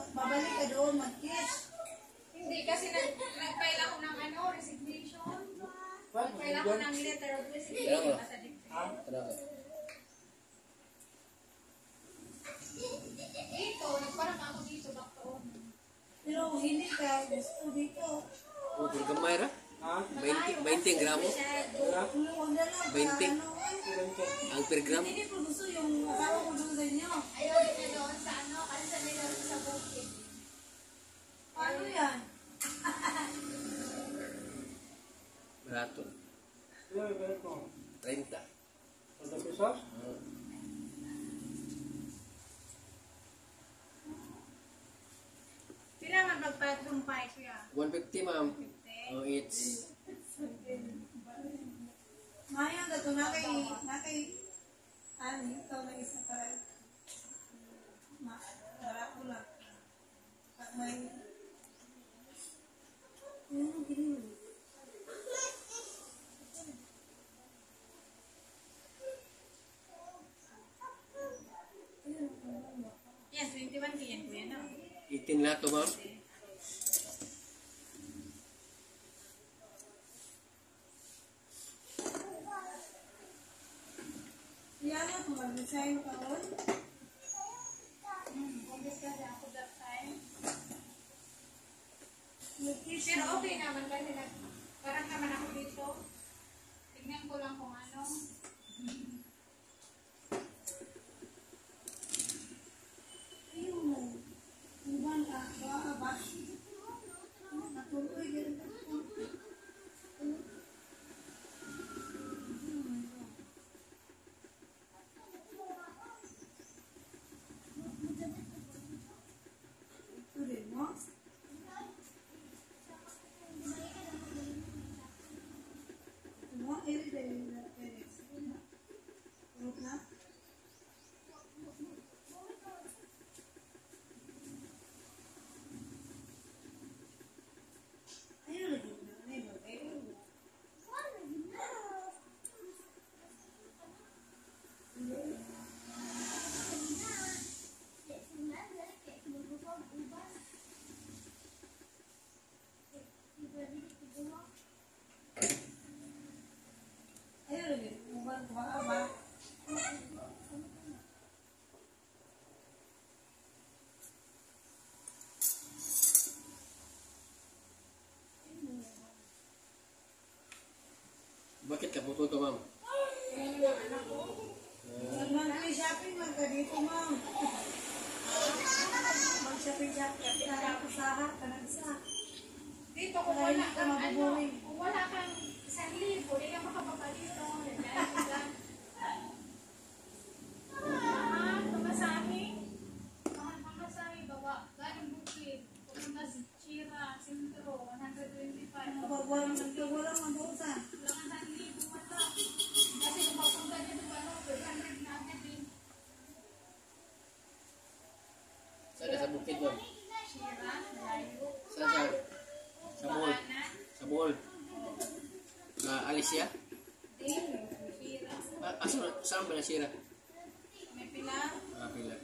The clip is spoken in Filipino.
babalik ka doon, mag-kiss. Hindi kasi nag-file ako ng resignation. Nag-file ako ng letter of resignation. Dito, nagparang ako dito, baktoon. Pero hindi ka gusto dito. Oh, gamay ra? 20 gramo? 20 ang per gram? Hindi ko gusto yung asawa ko doon sa inyo. Ayaw niya doon sa kasi sa nila sa bukid. Ano yan? Barato. 30. Pesos? Pila man magpatumpay siya? 150 ma'am. Oh, it's Maya ka ito, ano, ikaw na isa para marako lang. Pag may gini. Yes, 21 kiyan ko yan, no? 18 lahat to ma'am. Yan na, kung mag-design ka ron. Kumbis kasi ako that time. Mag-kiss Pero okay naman kasi parang naman ako dito. Tignan ko lang kung ano. ayun. Iban ka, ba? Natuloy, ganun ka. Ito rin, no? Mo, eri rin, eri. Urok na? Ayun lagi na, ayun, ayun. Ayun lagi, uban ko ba? Bakit ka puto to ma'am? Mag-monthly shopping man ka dito, ma'am. Mag-shopping ka sa usaha ka ng isa. Dito kung Dahil wala ka kang mabubuhay. kung wala kang 1,000, hindi ka makapapalito. Pamasahe. Pamasahe, baba. Galing bukid. Pupunta sa Chira, Sintro, 125. Walang mabuta. Wala kang 1,000 mata. Kasi kung papunta niya doon, 100 na agad din. Saan sa bukid ma'am? Chira, layo. Saan? Sa mall. Kanan. Sa mall. Alicia? Din, Chira. Saan ba na sira? May pila. Pila.